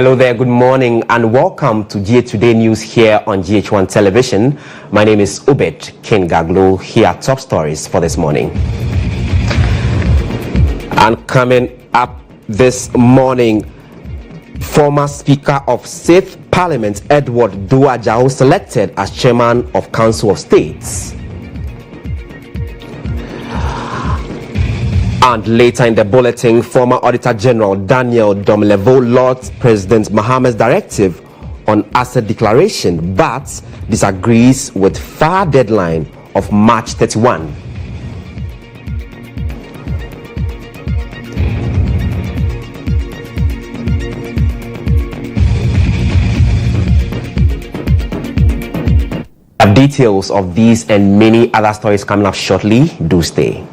Hello there, good morning and welcome to GA Today News here on GHOne Television. My name is Obed Gaglo. Here are top stories for this morning. And coming up this morning, former Speaker of Sixth Parliament Edward Duajao selected as Chairman of Council of States. And later in the bulletin, former Auditor General Daniel Domlevo lauds President Mohammed's directive on asset declaration but disagrees with FAR deadline of March 31. Details of these and many other stories coming up shortly. Do stay.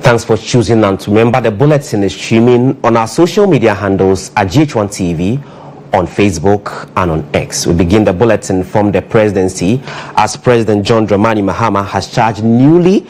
Thanks for choosing and to remember the bulletin is streaming on our social media handles at GHOne TV, on Facebook and on X. We begin the bulletin from the presidency as President John Dramani Mahama has charged newly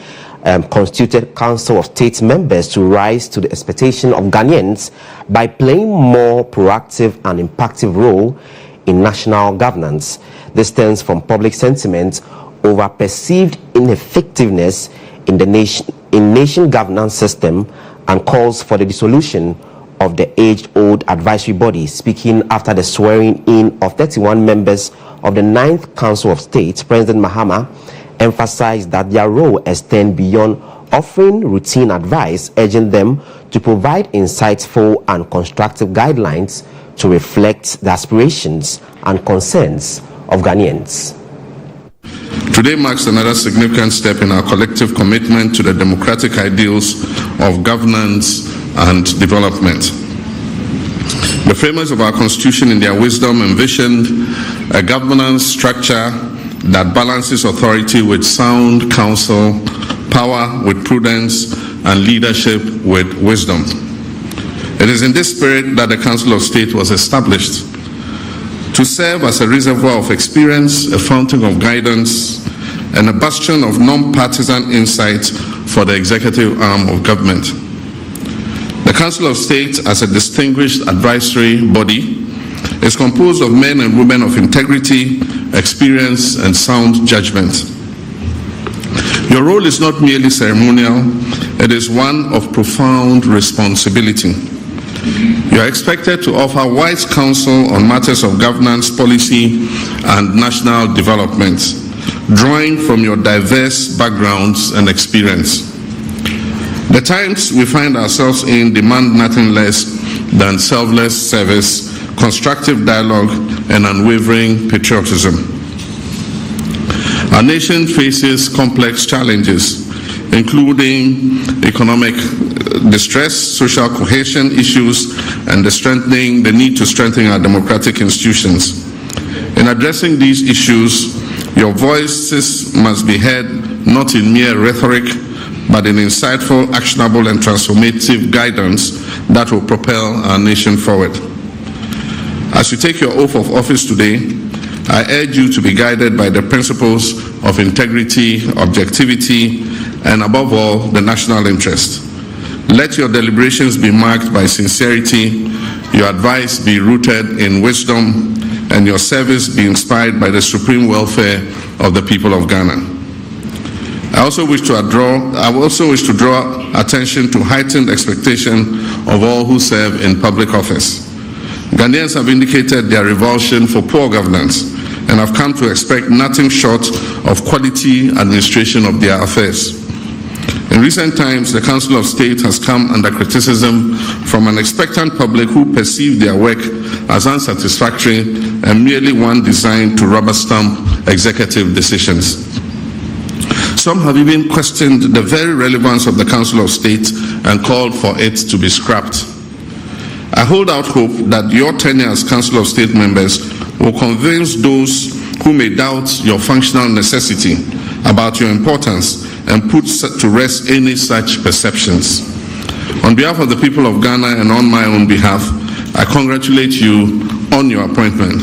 constituted Council of State members to rise to the expectation of Ghanaians by playing more proactive and impactful role in national governance. This stems from public sentiment over perceived ineffectiveness in the nation governance system and calls for the dissolution of the age-old advisory body. Speaking after the swearing in of 31 members of the 9th Council of State, President Mahama emphasized that their role extends beyond offering routine advice, urging them to provide insightful and constructive guidelines to reflect the aspirations and concerns of Ghanaians. Today marks another significant step in our collective commitment to the democratic ideals of governance and development. The framers of our Constitution, in their wisdom, envisioned a governance structure that balances authority with sound counsel, power with prudence, and leadership with wisdom. It is in this spirit that the Council of State was established, to serve as a reservoir of experience, a fountain of guidance, and a bastion of non-partisan insight for the executive arm of government. The Council of State, as a distinguished advisory body, is composed of men and women of integrity, experience, and sound judgment. Your role is not merely ceremonial, it is one of profound responsibility. You are expected to offer wise counsel on matters of governance, policy, and national development, drawing from your diverse backgrounds and experience. The times we find ourselves in demand nothing less than selfless service, constructive dialogue, and unwavering patriotism. Our nation faces complex challenges, including economic distress, social cohesion issues, and the need to strengthen our democratic institutions. In addressing these issues, your voices must be heard not in mere rhetoric, but in insightful, actionable, and transformative guidance that will propel our nation forward. As you take your oath of office today, I urge you to be guided by the principles of integrity, objectivity, and above all, the national interest. Let your deliberations be marked by sincerity, your advice be rooted in wisdom, and your service be inspired by the supreme welfare of the people of Ghana. I also wish to draw attention to heightened expectation of all who serve in public office. Ghanaians have indicated their revulsion for poor governance and have come to expect nothing short of quality administration of their affairs. In recent times, the Council of State has come under criticism from an expectant public who perceive their work as unsatisfactory and merely one designed to rubber stamp executive decisions. Some have even questioned the very relevance of the Council of State and called for it to be scrapped. I hold out hope that your tenure as Council of State members will convince those who may doubt your functional necessity about your importance and put to rest any such perceptions. On behalf of the people of Ghana and on my own behalf, I congratulate you on your appointment.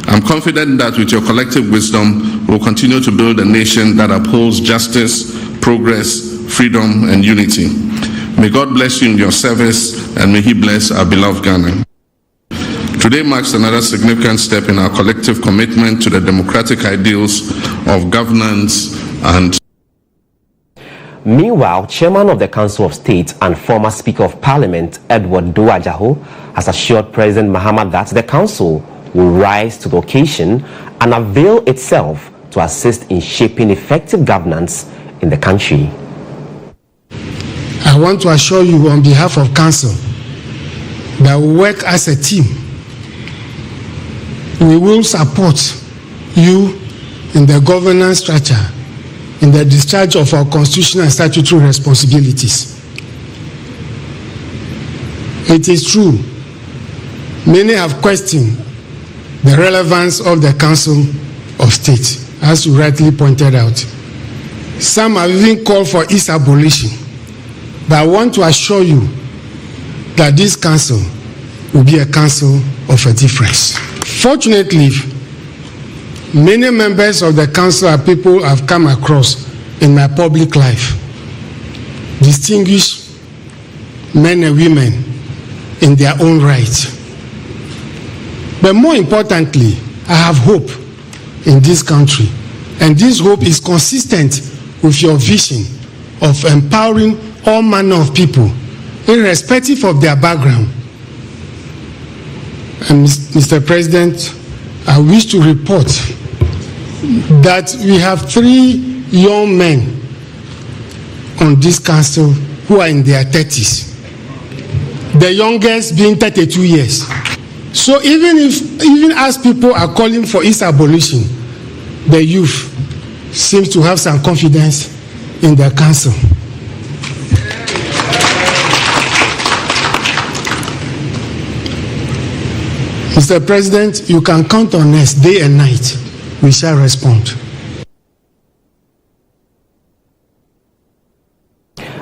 I'm confident that with your collective wisdom, we'll continue to build a nation that upholds justice, progress, freedom, and unity. May God bless you in your service, and may He bless our beloved Ghana. Today marks another significant step in our collective commitment to the democratic ideals of governance and. Meanwhile, Chairman of the Council of State and former Speaker of Parliament, Edward Gaglo, has assured President Mahama that the Council will rise to the occasion and avail itself to assist in shaping effective governance in the country. I want to assure you on behalf of Council that we work as a team. We will support you in the governance structure, in the discharge of our constitutional and statutory responsibilities. It is true, many have questioned the relevance of the Council of State, as you rightly pointed out. Some have even called for its abolition. But I want to assure you that this council will be a council of a difference. Fortunately, many members of the council are people I've come across in my public life. Distinguished men and women in their own right. But more importantly, I have hope in this country. And this hope is consistent with your vision of empowering all manner of people, irrespective of their background. And Mr. President, I wish to report that we have 3 young men on this council who are in their 30s. The youngest being 32 years. So even as people are calling for its abolition, the youth seems to have some confidence in the council. Mr. President, you can count on us day and night. We shall respond.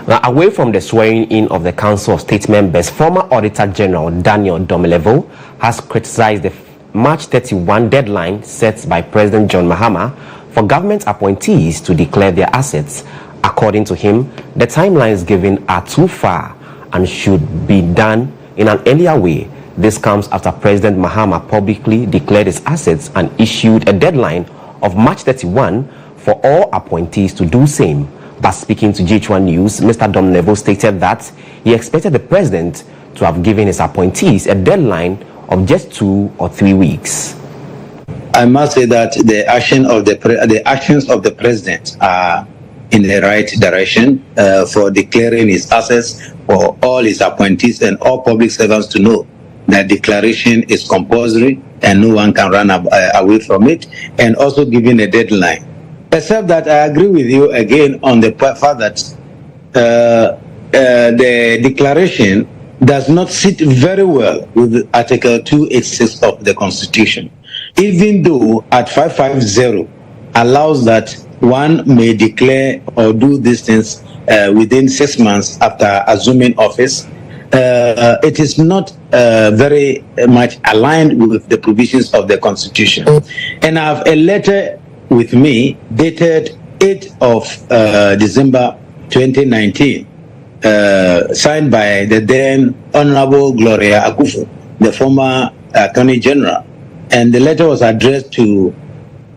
Now, away from the swearing in of the Council of State members, former Auditor General Daniel Domelevo has criticized the March 31 deadline set by President John Mahama for government appointees to declare their assets. According to him, the timelines given are too far and should be done in an earlier way. This comes after President Mahama publicly declared his assets and issued a deadline of March 31 for all appointees to do same. But speaking to GHOne News, Mr. Domelevo stated that he expected the president to have given his appointees a deadline of just 2 or 3 weeks. I must say that the actions of the president are in the right direction for declaring his assets for all his appointees and all public servants to know that declaration is compulsory and no one can run away from it, and also giving a deadline. Except that I agree with you again on the fact that the declaration does not sit very well with Article 286 of the Constitution, even though at 550 allows that one may declare or do these things within 6 months after assuming office. It is not very much aligned with the provisions of the Constitution. And I have a letter with me dated 8th of December 2019, signed by the then Honorable Gloria Akufo, the former Attorney General. And the letter was addressed to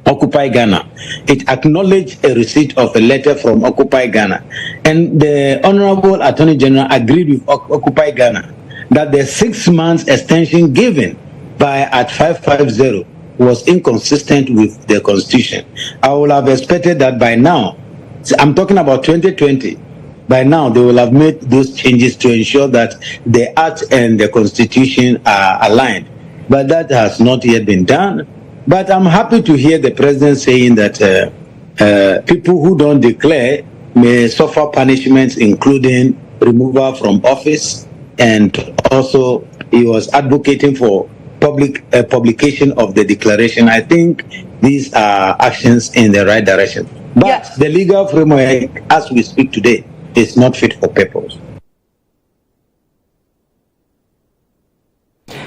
Occupy Ghana. It acknowledged a receipt of a letter from Occupy Ghana. And the Honorable Attorney General agreed with Occupy Ghana that the 6 months extension given by at 550 was inconsistent with the Constitution. I would have expected that by now, I'm talking about 2020, by now they will have made those changes to ensure that the Act and the Constitution are aligned. but that has not yet been done. But I'm happy to hear the president saying that people who don't declare may suffer punishments, including removal from office, and also he was advocating for publication of the declaration. I think these are actions in the right direction. But the legal framework, as we speak today, is not fit for purpose.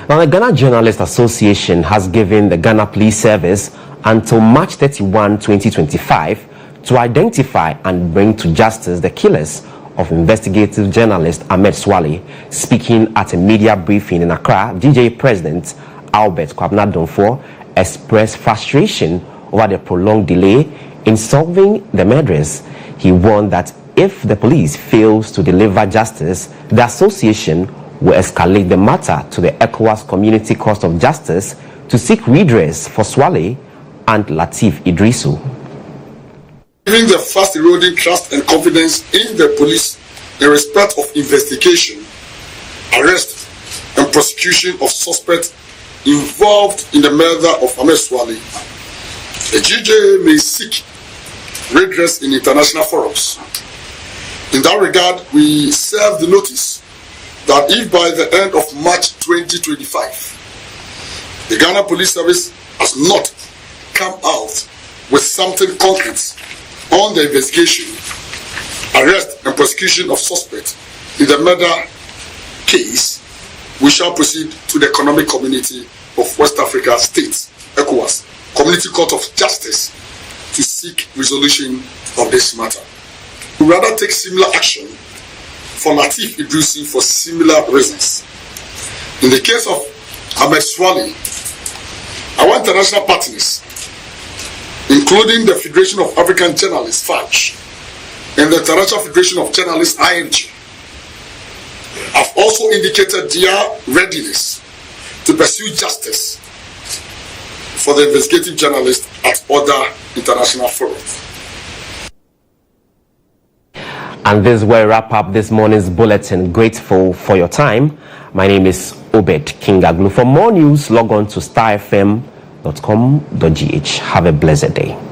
Now, the Ghana Journalists Association has given the Ghana Police Service until March 31, 2025 to identify and bring to justice the killers of investigative journalist Ahmed Swale. Speaking at a media briefing in Accra, DJ President Albert Kwabena expressed frustration over the prolonged delay in solving the murders. He warned that if the police fails to deliver justice, the association will escalate the matter to the ECOWAS Community Court of Justice to seek redress for Swale and Lateef Idrisu. Giving the fast eroding trust and confidence in the police in respect of investigation, arrest, and prosecution of suspects involved in the murder of Ahmed Swale, the GHOne may seek redress in international forums. In that regard, we serve the notice that if by the end of March 2025, the Ghana Police Service has not come out with something concrete on the investigation, arrest, and prosecution of suspects in the murder case, we shall proceed to the Economic Community of West Africa States, ECOWAS, Community Court of Justice, to seek resolution of this matter. We rather take similar action for Lateef Idrisu for similar reasons. In the case of Ahmed Swale, our international partners, including the Federation of African Journalists, FAJ, and the International Federation of Journalists, IFJ, have also indicated their readiness to pursue justice for the investigative journalists at other international forums. And this is where we wrap up this morning's bulletin. Grateful for your time. My name is Obed Gaglo. For more news, log on to starfm.com.gh. Have a blessed day.